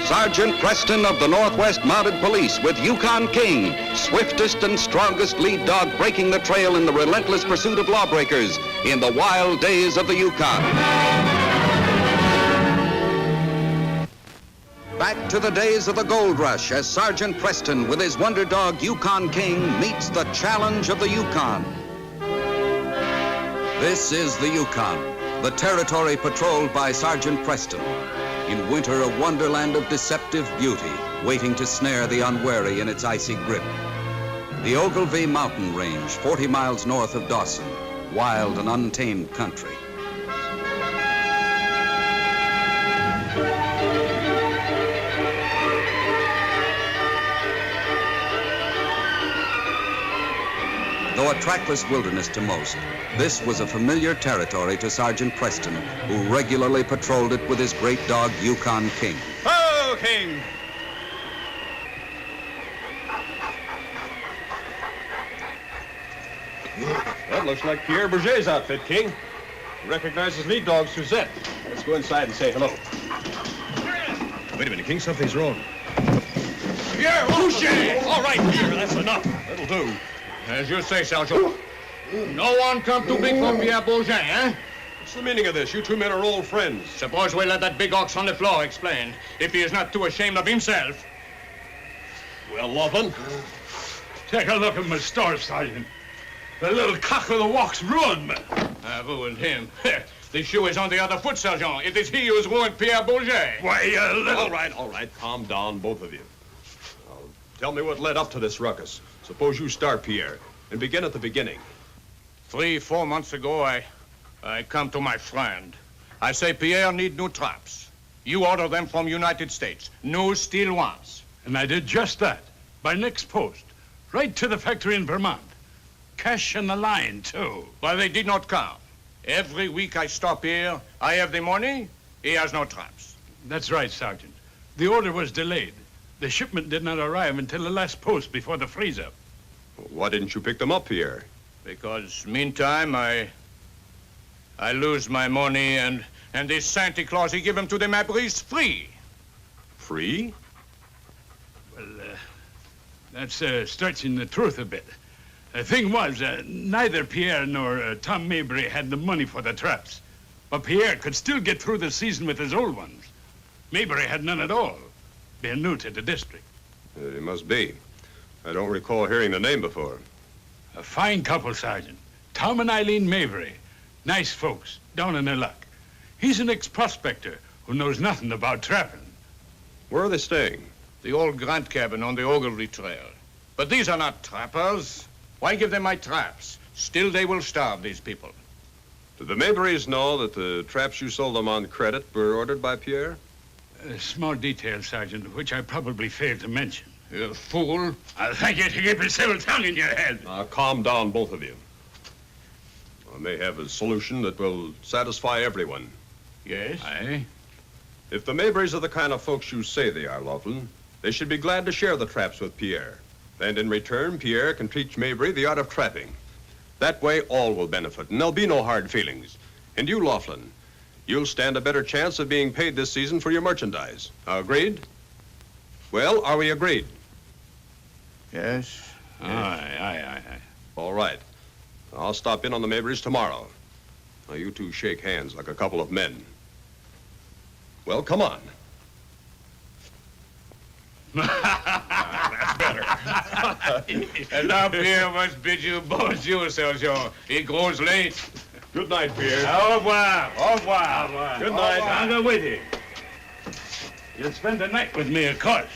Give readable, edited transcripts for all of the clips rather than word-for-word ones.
Sergeant Preston of the Northwest Mounted Police with Yukon King, swiftest and strongest lead dog breaking the trail in the relentless pursuit of lawbreakers in the wild days of the Yukon. Back to the days of the gold rush as Sergeant Preston with his wonder dog Yukon King meets the challenge of the Yukon. This is the Yukon, the territory patrolled by Sergeant Preston. In winter, a wonderland of deceptive beauty, waiting to snare the unwary in its icy grip. The Ogilvie mountain range, 40 miles north of Dawson, wild and untamed country. Though a trackless wilderness to most, this was a familiar territory to Sergeant Preston, who regularly patrolled it with his great dog, Yukon King. Oh, King! That looks like Pierre Bourget's outfit, King. He recognizes lead dog Suzette. Let's go inside and say hello. Wait a minute, King. Something's wrong. Pierre Bourget! All right, Pierre, that's enough. That'll do. As you say, Sergeant. No one come too big for Pierre Bourget, eh? What's the meaning of this? You two men are old friends. Suppose we let that big ox on the floor explain, if he is not too ashamed of himself. Well, Laughlin. Take a look at my store, Sergeant. The little cock of the walk's ruined me. I ruined him. The shoe is on the other foot, Sergeant. It is he who has ruined Pierre Bourget. Why, little... All right. Calm down, both of you. Now, tell me what led up to this ruckus. Suppose you start, Pierre, and begin at the beginning. 3-4 months ago, I come to my friend. I say Pierre need new traps. You order them from United States. New steel ones. And I did just that. By next post. Right to the factory in Vermont. Cash on the line, too. But they did not come. Every week I stop here. I have the money. He has no traps. That's right, Sergeant. The order was delayed. The shipment did not arrive until the last post before the freeze-up. Why didn't you pick them up, Pierre? Because meantime, I lose my money, and this Santa Claus, he give them to the Mabries free. Free? Well, that's stretching the truth a bit. The thing was, neither Pierre nor Tom Mabry had the money for the traps. But Pierre could still get through the season with his old ones. Mabry had none at all, being new to the district. It must be. I don't recall hearing the name before. A fine couple, Sergeant. Tom and Eileen Mabry. Nice folks, down in their luck. He's an ex-prospector who knows nothing about trapping. Where are they staying? The old Grant cabin on the Ogilvie Trail. But these are not trappers. Why give them my traps? Still, they will starve, these people. Do the Mabrys know that the traps you sold them on credit were ordered by Pierre? A small detail, Sergeant, which I probably failed to mention. You fool. I'll thank you to keep your civil tongue in your head. Calm down, both of you. I may have a solution that will satisfy everyone. Yes? Aye? If the Mabrys are the kind of folks you say they are, Laughlin, they should be glad to share the traps with Pierre. And in return, Pierre can teach Mabry the art of trapping. That way, all will benefit, and there'll be no hard feelings. And you, Laughlin, you'll stand a better chance of being paid this season for your merchandise. Agreed? Well, are we agreed? Yes. Aye. All right. I'll stop in on the Mabrys tomorrow. Now, you two shake hands like a couple of men. Well, come on. That's better. And now Pierre must bid you bonjour, Sergeant. It grows late. Good night, Pierre. Au revoir. Au revoir. Au revoir. Good night. I'll go with you. You'll spend the night with me, of course.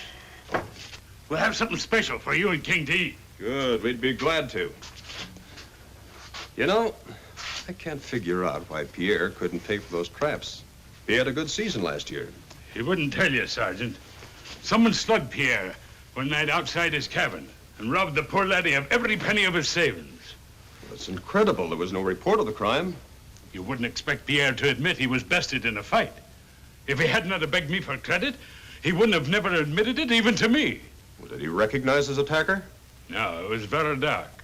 We'll have something special for you and King to eat. Good. We'd be glad to. You know, I can't figure out why Pierre couldn't pay for those traps. He had a good season last year. He wouldn't tell you, Sergeant. Someone slugged Pierre one night outside his cabin and robbed the poor laddie of every penny of his savings. That's incredible. There was no report of the crime. You wouldn't expect Pierre to admit he was bested in a fight. If he hadn't had to beg me for credit, he wouldn't have never admitted it, even to me. Well, did he recognize his attacker? No, it was very dark.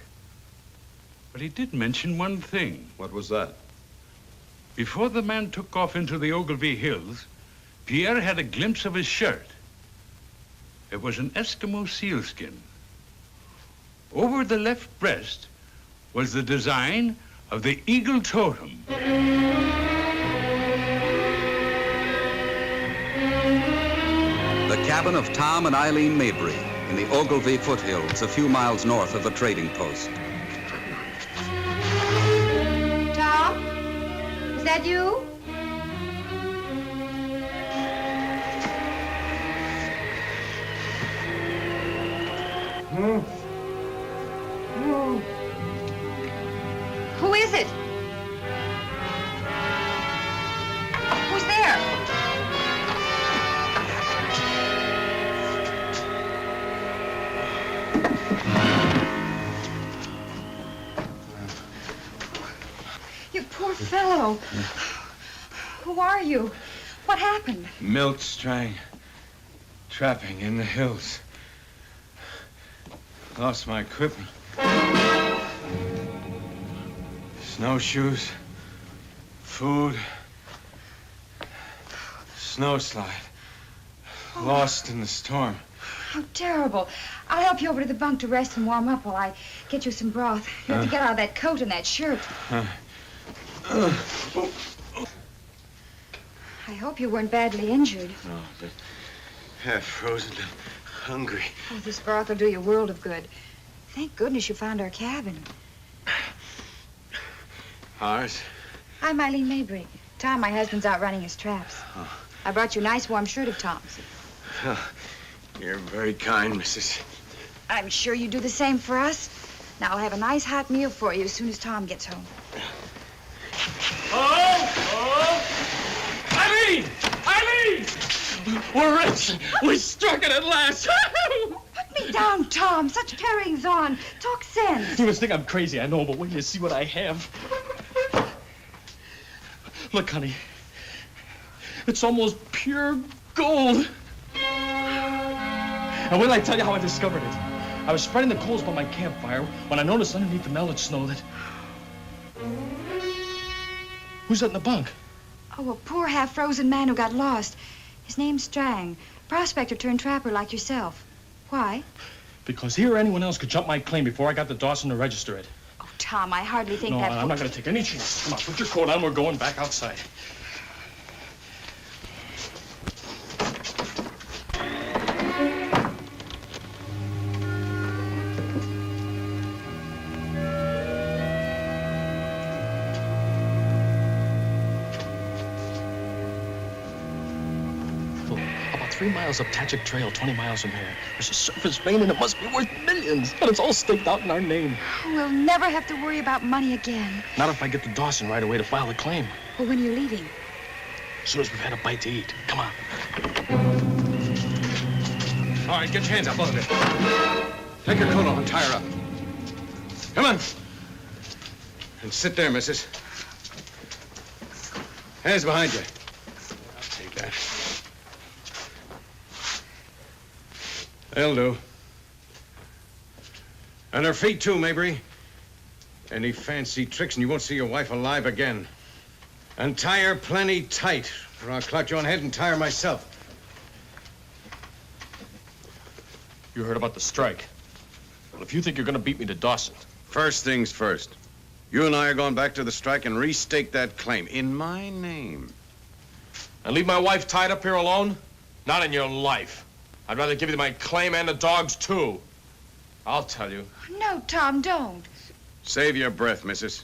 But he did mention one thing. What was that? Before the man took off into the Ogilvie Hills, Pierre had a glimpse of his shirt. It was an Eskimo sealskin. Over the left breast was the design of the eagle totem. The cabin of Tom and Eileen Mabry in the Ogilvy foothills, a few miles north of the trading post. Tom? Is that you? Who is it? Who's there? You poor fellow. Who are you? What happened? Milk trapping in the hills. Lost my equipment. Snowshoes, food, snowslide. Lost in the storm. How terrible. I'll help you over to the bunk to rest and warm up while I get you some broth. You have to get out of that coat and that shirt. I hope you weren't badly injured. No, but half frozen and hungry. Oh, this broth will do you a world of good. Thank goodness you found our cabin. Ours? I'm Eileen Mabry. Tom, my husband's out running his traps. Oh. I brought you a nice warm shirt of Tom's. Oh, you're very kind, Mrs. I'm sure you do the same for us. Now, I'll have a nice hot meal for you as soon as Tom gets home. Oh! Eileen! Eileen! We're rich! We struck it at last! Put me down, Tom. Such carryings on. Talk sense. You must think I'm crazy, I know, but wait till you see what I have. Look, honey. It's almost pure gold. And wait till I tell you how I discovered it. I was spreading the coals by my campfire when I noticed underneath the melted snow that... Who's that in the bunk? Oh, a poor half-frozen man who got lost. His name's Strang. Prospector turned trapper like yourself. Why? Because he or anyone else could jump my claim before I got to Dawson to register it. Oh, Tom, I hardly think No, that... I'm not going to take any chances. Come on, put your coat on. We're going back outside. About 3 miles up Tatchik Trail, 20 miles from here. There's a surface vein, and it must be worth millions. But it's all staked out in our name. We'll never have to worry about money again. Not if I get to Dawson right away to file the claim. Well, when are you leaving? As soon as we've had a bite to eat. Come on. All right, get your hands up, both of you. Take your coat off and tie her up. Come on. And sit there, missus. Hands behind you. I'll take that. They'll do. And her feet, too, Mabry. Any fancy tricks and you won't see your wife alive again. And tie her plenty tight, or I'll clout your own head and tie her myself. You heard about the strike. Well, if you think you're going to beat me to Dawson... First things first. You and I are going back to the strike and restake that claim in my name. And leave my wife tied up here alone? Not in your life. I'd rather give you my claim and the dogs, too. I'll tell you. No, Tom, don't. Save your breath, missus.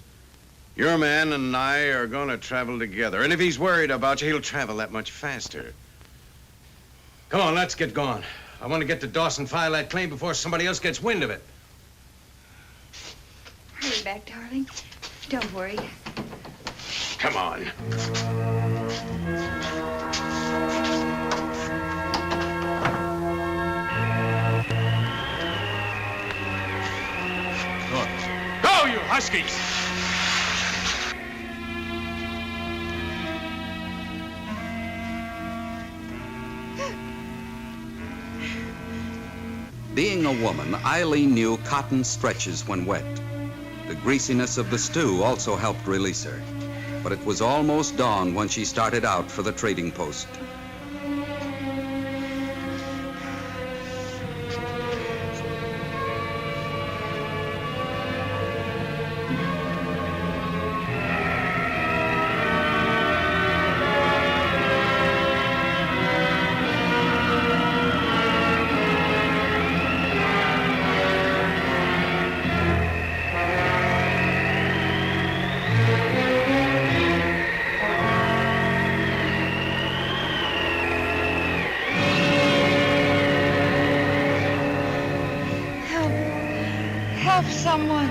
Your man and I are going to travel together. And if he's worried about you, he'll travel that much faster. Come on, let's get going. I want to get to Dawson, file that claim before somebody else gets wind of it. Hurry back, darling. Don't worry. Come on. Go, you huskies! Being a woman, Eileen knew cotton stretches when wet. The greasiness of the stew also helped release her. But it was almost dawn when she started out for the trading post. Help someone.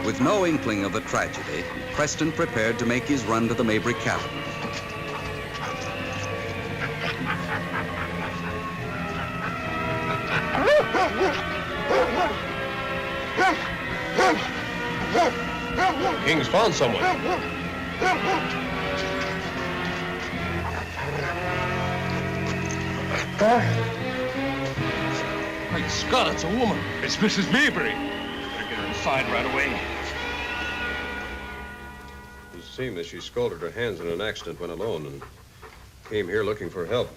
With no inkling of the tragedy, Preston prepared to make his run to the Mabry cabin. King's found someone. Great Scott, it's a woman. It's Mrs. Mabry. Better get her inside right away. It seemed that she scalded her hands in an accident when alone and came here looking for help.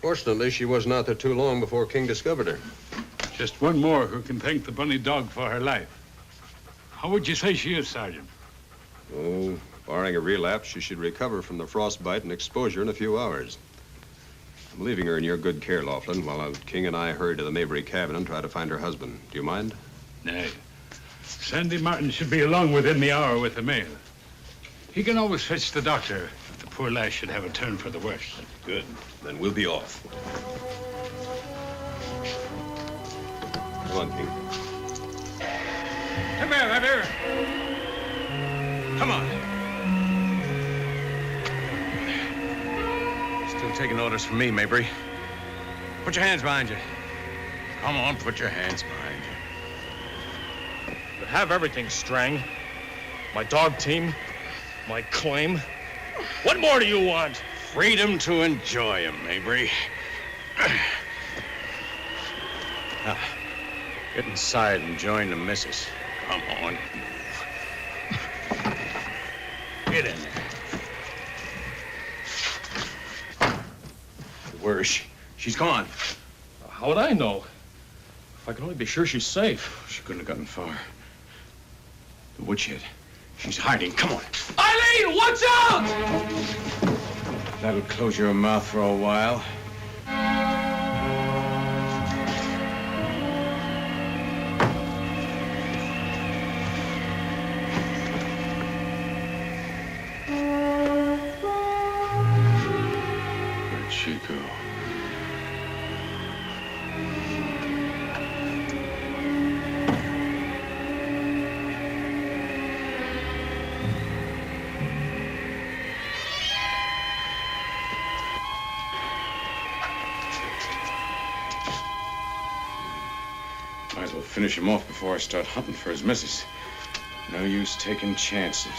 Fortunately, she wasn't out there too long before King discovered her. Just one more who can thank the bunny dog for her life. How would you say she is, Sergeant? Oh, barring a relapse, she should recover from the frostbite and exposure in a few hours. I'm leaving her in your good care, Laughlin, while King and I hurry to the Mabry cabin and try to find her husband. Do you mind? Nay. Sandy Martin should be along within the hour with the mail. He can always fetch the doctor if the poor lass should have a turn for the worse. Good. Then we'll be off. Come on, King. Come here, Heather. Come on. Still taking orders from me, Mabry. Put your hands behind you. Come on, put your hands behind you. You have everything, Strang. My dog team, my claim. What more do you want? Freedom to enjoy him, Mabry. Now, get inside and join the missus. Come on. Get in there. Where is she? She's gone. How would I know? If I could only be sure she's safe. She couldn't have gotten far. The woodshed. She's hiding. Come on. Eileen, watch out! That'll close your mouth for a while. Where'd she go? Might as well finish him off before I start hunting for his missus. No use taking chances.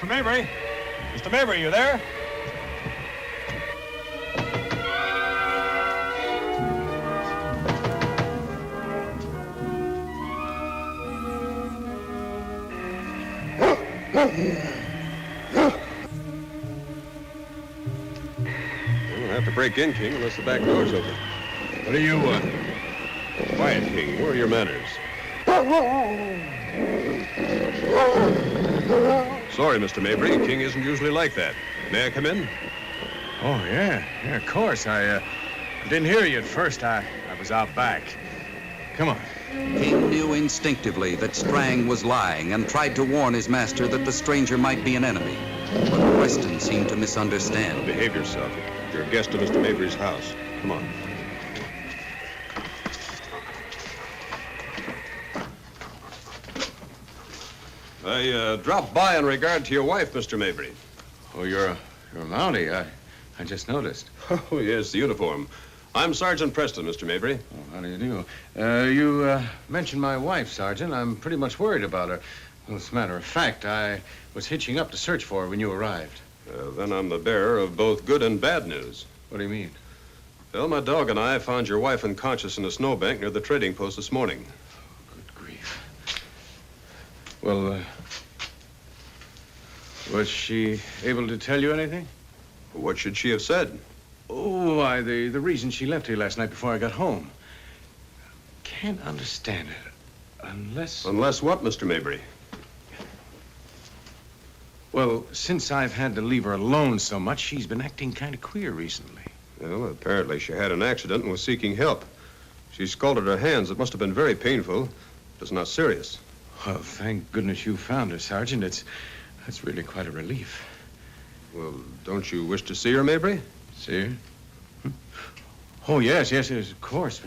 Mabry. Mr. Mabry, you there? We don't have to break in, King, unless the back door's open. What do you want? Quiet, King. Where are your manners? Sorry, Mr. Mabry. King isn't usually like that. May I come in? Oh, yeah, of course. I didn't hear you at first. I was out back. Come on. King knew instinctively that Strang was lying and tried to warn his master that the stranger might be an enemy. But Preston seemed to misunderstand. Behave yourself. You're a guest of Mr. Mabry's house. Come on. I dropped by in regard to your wife, Mr. Mabry. Oh, you're a Mountie. I just noticed. Oh, yes, the uniform. I'm Sergeant Preston, Mr. Mabry. Oh, how do you do? You mentioned my wife, Sergeant. I'm pretty much worried about her. Well, as a matter of fact, I was hitching up to search for her when you arrived. Then I'm the bearer of both good and bad news. What do you mean? Well, my dog and I found your wife unconscious in a snowbank near the trading post this morning. Good grief. Well, was she able to tell you anything? What should she have said? Oh, why, the reason she left here last night before I got home. Can't understand it. Unless... Unless what, Mr. Mabry? Well, since I've had to leave her alone so much, she's been acting kind of queer recently. Well, apparently she had an accident and was seeking help. She scalded her hands. It must have been very painful. It's not serious. Well, thank goodness you found her, Sergeant. That's really quite a relief. Well, don't you wish to see her, Mabry? See her? Oh, yes, of course.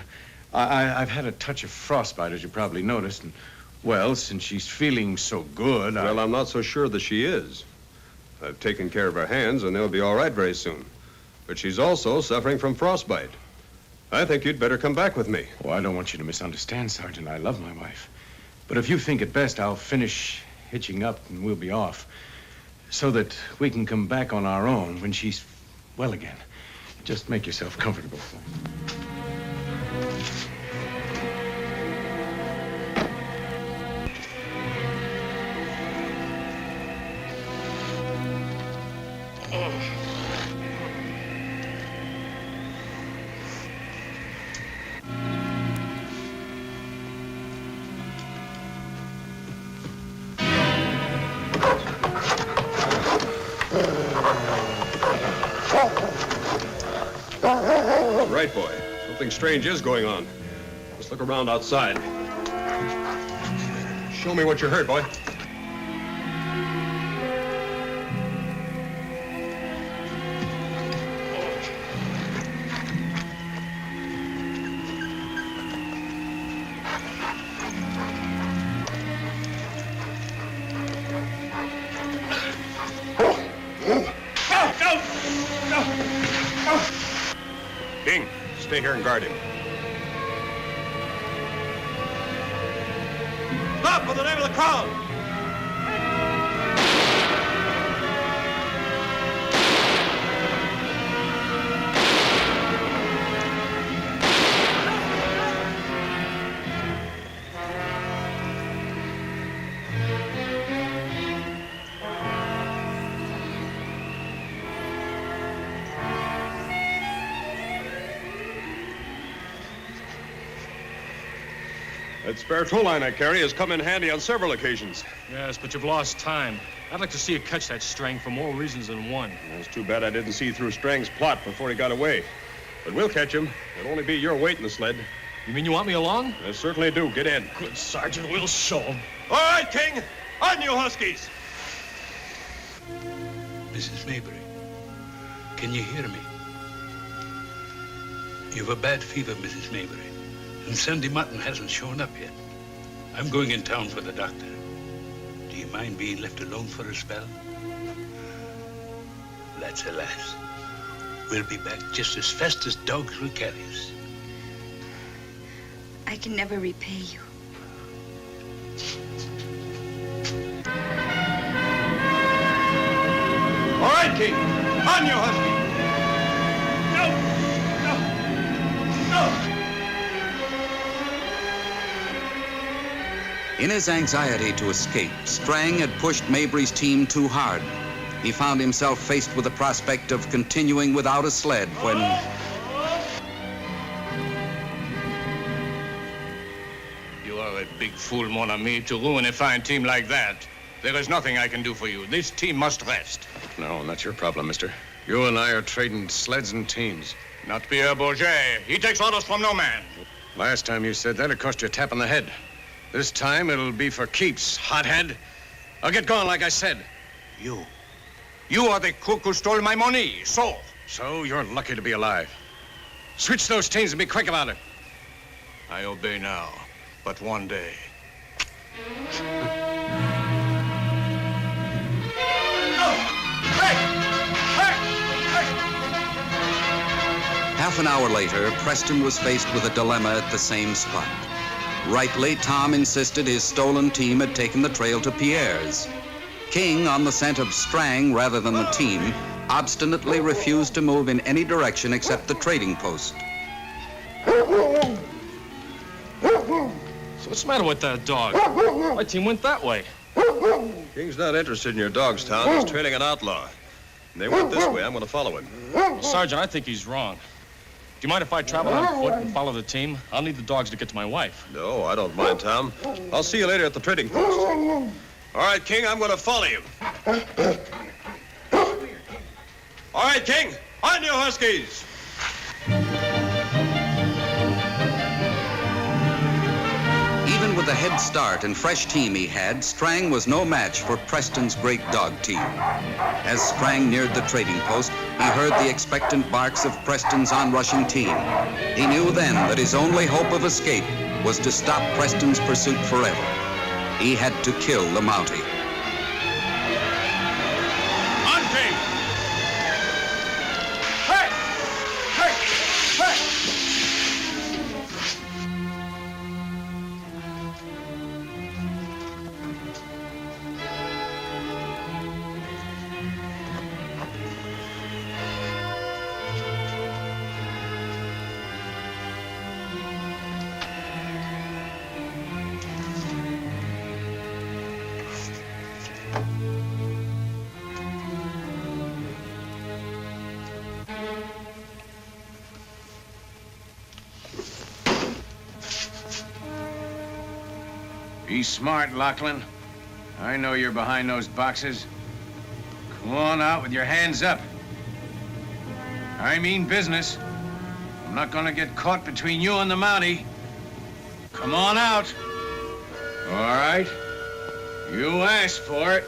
I've had a touch of frostbite, as you probably noticed. And, well, since she's feeling so good, Well, I'm not so sure that she is. I've taken care of her hands, and they'll be all right very soon. But she's also suffering from frostbite. I think you'd better come back with me. Oh, I don't want you to misunderstand, Sergeant. I love my wife. But if you think it best, I'll finish hitching up and we'll be off. So that we can come back on our own when she's well again. Just make yourself comfortable. Right, boy. Something strange is going on. Let's look around outside. Show me what you heard, boy. King, stay here and guard him. Stop for the name of the crown! That spare tow line I carry has come in handy on several occasions. Yes, but you've lost time. I'd like to see you catch that Strang for more reasons than one. It's too bad I didn't see through Strang's plot before he got away. But we'll catch him. It'll only be your weight in the sled. You mean you want me along? I certainly do. Get in. Good, Sergeant. We'll show him. All right, King. On you, Huskies. Mrs. Mabry, can you hear me? You've a bad fever, Mrs. Mabry, and Sunday mutton hasn't shown up yet. I'm going in town for the doctor. Do you mind being left alone for a spell? That's a lass. We'll be back just as fast as dogs will carry us. I can never repay you. All right, King. On you, Husky. In his anxiety to escape, Strang had pushed Mabry's team too hard. He found himself faced with the prospect of continuing without a sled when... You are a big fool, mon ami, to ruin a fine team like that. There is nothing I can do for you. This team must rest. No, that's your problem, mister. You and I are trading sleds and teams. Not Pierre Bourget. He takes orders from no man. Last time you said that, it cost you a tap on the head. This time, it'll be for keeps, hothead. I'll get going, like I said. You are the crook who stole my money. So You're lucky to be alive. Switch those teams and be quick about it. I obey now, but one day. Half an hour later, Preston was faced with a dilemma at the same spot. Rightly, Tom insisted his stolen team had taken the trail to Pierre's. King, on the scent of Strang rather than the team, obstinately refused to move in any direction except the trading post. So what's the matter with that dog? My team went that way. King's not interested in your dogs, Tom. He's trailing an outlaw. And they went this way. I'm going to follow him. Well, Sergeant, I think he's wrong. Do you mind if I travel on foot and follow the team? I'll need the dogs to get to my wife. No, I don't mind, Tom. I'll see you later at the trading post. All right, King, I'm going to follow you. All right, King, on you huskies. Even with the head start and fresh team he had, Strang was no match for Preston's great dog team. As Strang neared the trading post, he heard the expectant barks of Preston's onrushing team. He knew then that his only hope of escape was to stop Preston's pursuit forever. He had to kill the Mountie. On, King! Hey! Hey! Hey! Be smart, Lachlan. I know you're behind those boxes. Come on out with your hands up. I mean business. I'm not gonna get caught between you and the Mountie. Come on out. All right. You asked for it.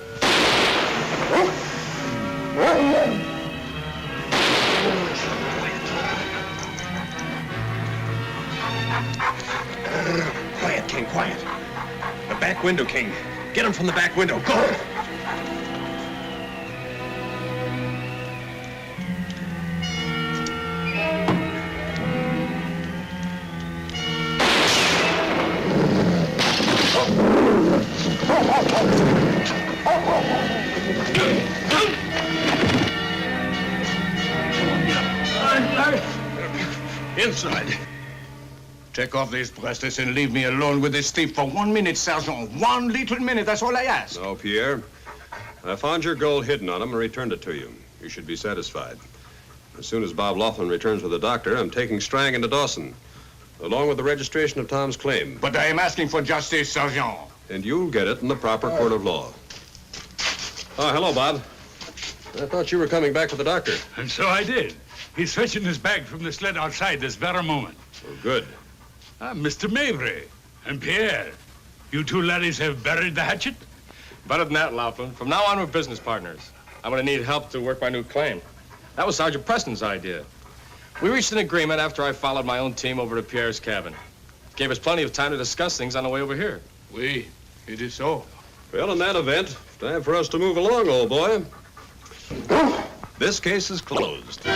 Quiet, King, quiet. The back window, King. Get him from the back window. Go! Inside. Take off these bracelets and leave me alone with this thief for 1 minute, Sergeant. 1 little minute, that's all I ask. No, Pierre. I found your gold hidden on him and returned it to you. You should be satisfied. As soon as Bob Laughlin returns with the doctor, I'm taking Strang into Dawson, along with the registration of Tom's claim. But I am asking for justice, Sergeant. And you'll get it in the proper court of law. Oh, hello, Bob. I thought you were coming back with the doctor. And so I did. He's fetching his bag from the sled outside this very moment. Oh, good. Mr. Mabry and Pierre, you two laddies have buried the hatchet? Better than that, Laughlin. From now on, we're business partners. I'm gonna need help to work my new claim. That was Sergeant Preston's idea. We reached an agreement after I followed my own team over to Pierre's cabin. It gave us plenty of time to discuss things on the way over here. Oui, it is so. Well, in that event, time for us to move along, old boy. This case is closed.